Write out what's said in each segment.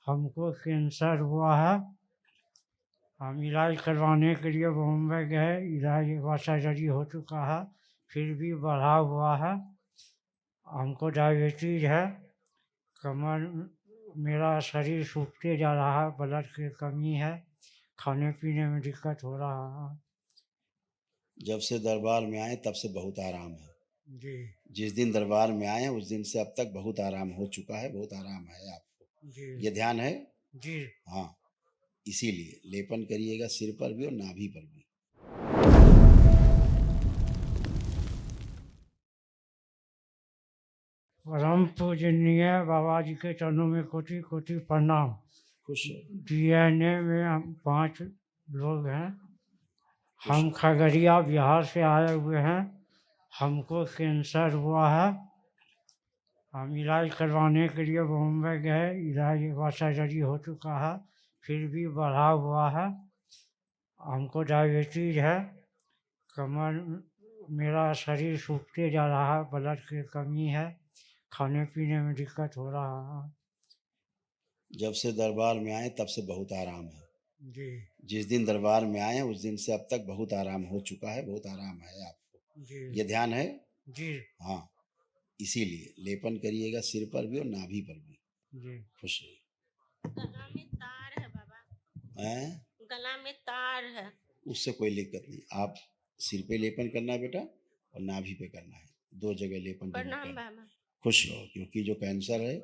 हमको कैंसर हुआ है। हम इलाज करवाने के लिए बॉम्बे गए, इलाज एक बार सर्जरी हो चुका है, फिर भी बढ़ा हुआ है। हमको डायबिटीज़ है, कमर मेरा शरीर सूखते जा रहा है, ब्लड की कमी है, खाने पीने में दिक्कत हो रहा है। जब से दरबार में आए तब से बहुत आराम है। जी जिस दिन दरबार में आए उस दिन से अब तक बहुत आराम हो चुका है, बहुत आराम है आपको। जी ये ध्यान है? जी। हाँ, इसीलिए लेपन करिएगा सिर पर भी और नाभि पर भी। परम पूजनीय बाबा जी के चरणों में कोटि कोटि प्रणाम। खुश हो, डीएनए में हम 5 लोग हैं। खुश हम हो। खगड़िया बिहार से आए हुए हैं। हमको कैंसर हुआ है। हम इलाज करवाने के लिए बॉम्बे गए, इलाज एक बार सर्जरी हो चुका है, फिर भी बढ़ा हुआ है। हमको डायबिटीज़ है, कमर मेरा शरीर सूखते जा रहा है, ब्लड की कमी है, खाने पीने में दिक्कत हो रहा है। जब से दरबार में आए तब से बहुत आराम है। जी जिस दिन दरबार में आए उस दिन से अब तक बहुत आराम हो चुका है, बहुत आराम है आपको। जी ये ध्यान है? जी हाँ, इसीलिए लेपन करिएगा सिर पर भी और नाभि पर भी। जी। खुश रहिए। गला में तार है बाबा, हैं? गला में तार है। उससे कोई दिक्कत नहीं। आप सिर पे लेपन करना है बेटा और नाभि पे करना है, 2 जगह लेपन जरूर प्रणाम करना। बाबा। खुश रहो, क्योंकि जो कैंसर है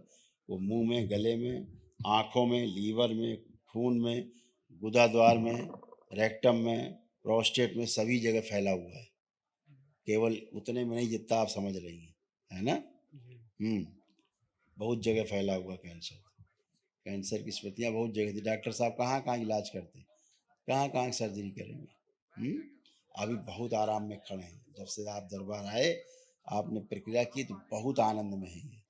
वो मुंह में, गले में, आँखों में, लीवर में, खून में, गुदाद्वार में, रेक्टम में, प्रोस्टेट में, सभी जगह फैला हुआ है। केवल उतने में नहीं जितना आप समझ रही हैं, है ना? बहुत जगह फैला हुआ कैंसर। कैंसर की स्मृतियाँ बहुत जगह थी। डॉक्टर साहब कहाँ कहाँ इलाज करते हैं, कहाँ कहाँ सर्जरी करेंगे। अभी बहुत आराम में खड़े हैं। जब से आप दरबार आए, आपने प्रक्रिया की तो बहुत आनंद में है ये।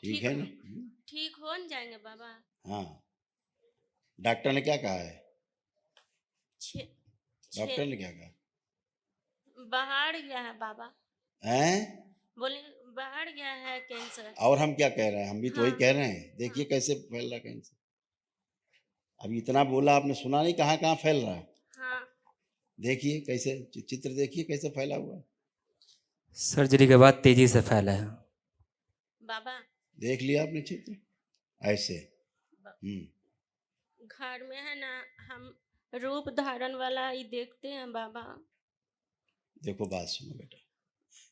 ठीक ठीक है ना? ठीक हो न जाएंगे बाबा। हाँ। डॉक्टर ने क्या कहा है? छे छे डॉक्टर ने क्या कहा बाहर गया है बाबा, हैं? बोले बाहर गया है कैंसर। और हम क्या कह रहे हैं? हम भी तो वही हाँ कह रहे हैं। देखिए कैसे फैल रहा कैंसर। अभी इतना बोला आपने, सुना नहीं कहाँ कहाँ फैल रहा है? हाँ। देखिए कैसे, चित्र देखिए कैसे फैला हुआ है। सर्जरी के बाद तेजी से फैला है। बाबा देख लिया आपने चित्र ऐसे। घर में है ना, हम रूप धारण वाला ही देखते हैं बाबा। देखो बात सुनो बेटा,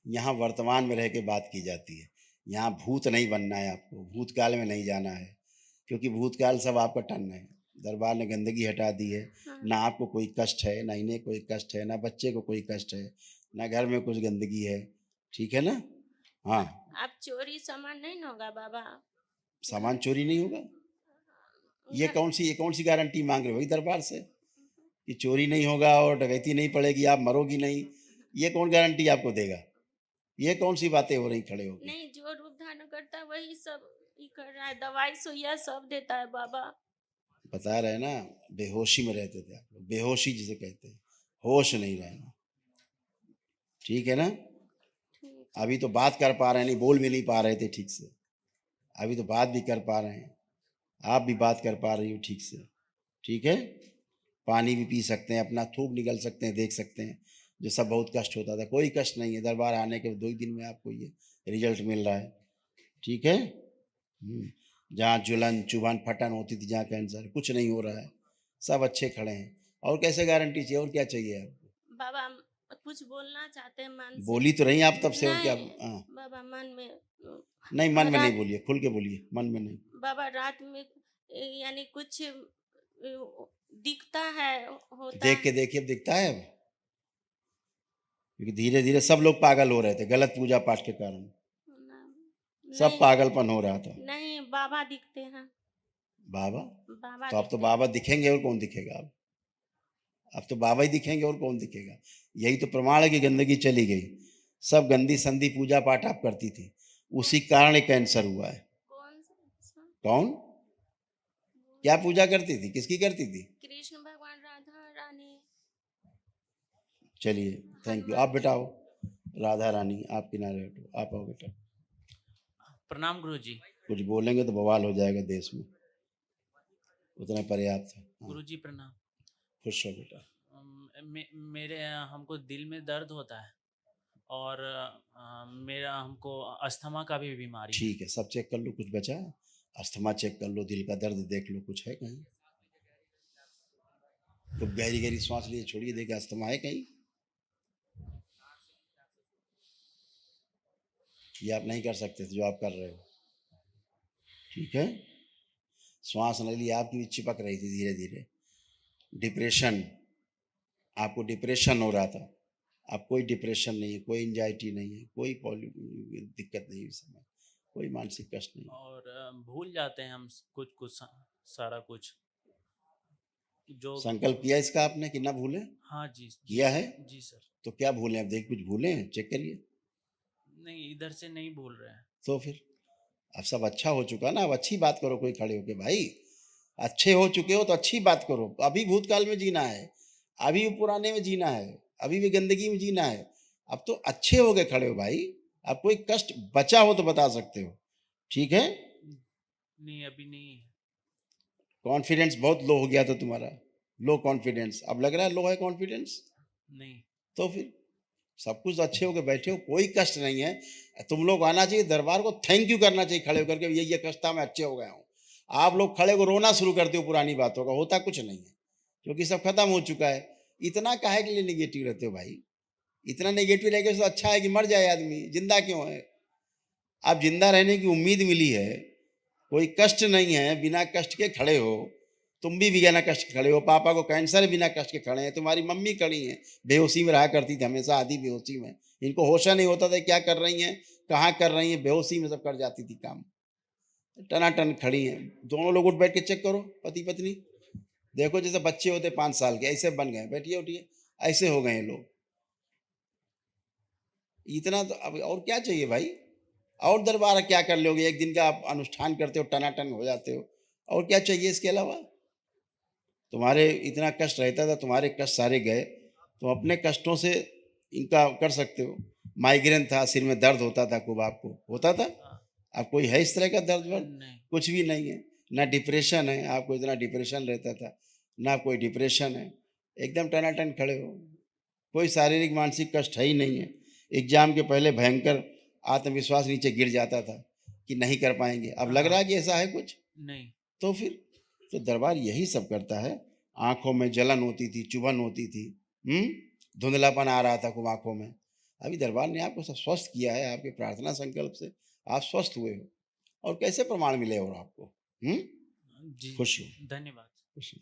यहाँ वर्तमान में रह के बात की जाती है। यहाँ भूत नहीं बनना है आपको, भूतकाल में नहीं जाना है, क्योंकि भूतकाल सब आपका टन है। दरबार ने गंदगी हटा दी है। हाँ। ना आपको कोई कष्ट है, ना इन्हें कोई कष्ट है, ना बच्चे को कोई कष्ट है, ना घर में कुछ गंदगी है। ठीक है ना? हाँ। अब चोरी सामान नहीं न होगा बाबा? सामान चोरी नहीं होगा? ये कौन सी गारंटी मांग रहे हो भाई दरबार से कि चोरी नहीं होगा और डकैती नहीं पड़ेगी, आप मरोगी नहीं? ये कौन गारंटी आपको देगा? ये कौन सी बातें हो रही खड़े होके? नहीं, जो रूप धारण करता है वही सब ही कर रहा है, दवाई सुइया सब देता है बाबा। बता रहे ना, बेहोशी में रहते थे आप लोग, बेहोशी जिसे कहते हैं, होश नहीं रहना। ठीक है ना? ठीक। अभी तो बात कर पा रहे हैं, नहीं बोल भी नहीं पा रहे थे ठीक से, अभी तो बात भी कर पा रहे हैं। आप भी बात कर पा रही हो ठीक से। ठीक है? पानी भी पी सकते हैं, अपना थूक निकल सकते हैं, देख सकते हैं। जो सब बहुत कष्ट होता था, कोई कष्ट नहीं है। दरबार आने के 2 ही दिन में आपको ये रिजल्ट मिल रहा है। ठीक है? जहाँ जुलन चुभन फटन होती थी, जहाँ कैंसर, कुछ नहीं हो रहा है, सब अच्छे खड़े हैं। और कैसे गारंटी चाहिए, और क्या चाहिए आपको? बाबा हम कुछ बोलना चाहते हैं मन से। बोली तो रही आप तब से, और क्या? नहीं हाँ। बाबा, मन में नहीं, मन में नहीं रात बोलिए, खुल के बोलिए, मन में नहीं। बाबा रात में यानी कुछ दिखता है, होता देख के है। देखिए, अब दिखता है अब, क्योंकि धीरे धीरे सब लोग पागल हो रहे थे गलत पूजा पाठ के कारण। सब नहीं पागलपन हो रहा था। नहीं, बाबा दिखते हैं। बाबा? बाबा तो अब तो दिखते हैं। बाबा दिखेंगे, और कौन दिखेगा? अब तो बाबा ही दिखेंगे, और कौन दिखेगा? यही तो प्रमाण है कि गंदगी चली गई। सब गंदी संदी पूजा पाठ आप करती थी, उसी कारण एक कैंसर हुआ है। कौन सा? कौन? क्या पूजा करती थी, किसकी करती थी? कृष्ण भगवान, राधा रानी। चलिए, थैंक यू। आप बेटा आओ, राधा रानी आप किनारे हटो, आप आओ बेटा। प्रणाम गुरुजी। कुछ बोलेंगे तो बवाल हो जाएगा देश में। उतना पर्याप्त है। हाँ, गुरुजी प्रणाम। खुश हो बेटा। मेरे हमको दिल में दर्द होता है और मेरा हमको अस्थमा का भी बीमारी है। ठीक है, सब चेक कर लो, कुछ बचा है? अस्थमा चेक कर लो, दिल का दर्द देख लो, कुछ है कहीं? तो गहरी गहरी सांस लिए छोड़िए, देखिए अस्थमा है कहीं? ये आप नहीं कर सकते थे जो आप कर रहे हो, ठीक है? श्वास नली आपकी भी चिपक रही थी धीरे धीरे। डिप्रेशन, आपको डिप्रेशन हो रहा था। अब कोई डिप्रेशन नहीं है, कोई एंजाइटी नहीं है, कोई दिक्कत नहीं है इस समय, कोई मानसिक कष्ट नहीं है। और भूल जाते हैं हम कुछ कुछ सारा कुछ जो। संकल्प किया इसका आपने कि ना भूले? हाँ जी। किया है? जी सर। तो क्या भूले? अब देख, कुछ भूले हैं? चेक करिए। नहीं, इधर से नहीं भूल रहे हैं। तो फिर अब सब अच्छा हो चुका ना, अब अच्छी बात करो। कोई खड़े होके, भाई अच्छे हो चुके हो तो अच्छी बात करो। अभी भूतकाल में जीना है, अभी भी पुराने में जीना है, अभी भी गंदगी में जीना है। अब तो अच्छे हो गए खड़े हो भाई। अब कोई कष्ट बचा हो तो बता सकते हो, ठीक है? नहीं, अभी नहीं। कॉन्फिडेंस बहुत लो हो गया था तुम्हारा, लो कॉन्फिडेंस। अब लग रहा है लो है कॉन्फिडेंस? नहीं। तो फिर सब कुछ अच्छे होके बैठे हो, कोई कष्ट नहीं है। तुम लोग आना चाहिए दरबार को, थैंक यू करना चाहिए खड़े होकर के, ये कष्ट था, मैं अच्छे हो गया हूँ। आप लोग खड़े हो रोना शुरू करते हो पुरानी बातों का, होता कुछ नहीं है क्योंकि सब खत्म हो चुका है। इतना काहे के लिए नेगेटिव रहते हो भाई? इतना नेगेटिव रह के तो अच्छा है कि मर जाए आदमी, जिंदा क्यों है? आप जिंदा रहने की उम्मीद मिली है, कोई कष्ट नहीं है, बिना कष्ट के खड़े हो। तुम भी बिना कष्ट के खड़े हो, पापा को कैंसर है, बिना कष्ट के खड़े हैं। तुम्हारी मम्मी खड़ी हैं, बेहोशी में रहा करती थी हमेशा, आधी बेहोशी में, इनको होशा नहीं होता था क्या कर रही हैं, कहाँ कर रही हैं, बेहोशी में सब कर जाती थी काम। टनाटन खड़ी हैं। दोनों लोग उठ बैठ के चेक करो, पति पत्नी देखो, जैसे बच्चे होते 5 साल के, ऐसे बन गए। बैठिए उठिए, ऐसे हो गए लोग। इतना तो अब और क्या चाहिए भाई? और दरबार क्या कर लोगे? एक दिन का आप अनुष्ठान करते हो, टनाटन हो जाते हो, और क्या चाहिए इसके अलावा? तुम्हारे इतना कष्ट रहता था, तुम्हारे कष्ट सारे गए, तुम अपने कष्टों से इनका कर सकते हो। माइग्रेन था, सिर में दर्द होता था खूब, आपको होता था? अब कोई है इस तरह का दर्द वर्द? नहीं। कुछ भी नहीं है। ना डिप्रेशन है, आपको इतना डिप्रेशन रहता था, ना कोई डिप्रेशन है। एकदम टनाटन खड़े हो, कोई शारीरिक मानसिक कष्ट है ही नहीं है। एग्जाम के पहले भयंकर आत्मविश्वास नीचे गिर जाता था कि नहीं कर पाएंगे, अब लग रहा है कि ऐसा है कुछ? नहीं। तो फिर तो दरबार यही सब करता है। आंखों में जलन होती थी, चुभन होती थी, धुंधलापन आ रहा था खूब आंखों में। अभी दरबार ने आपको सब स्वस्थ किया है, आपके प्रार्थना संकल्प से आप स्वस्थ हुए हो। और कैसे प्रमाण मिले और आपको? जी। खुश हो? धन्यवाद। खुश हो।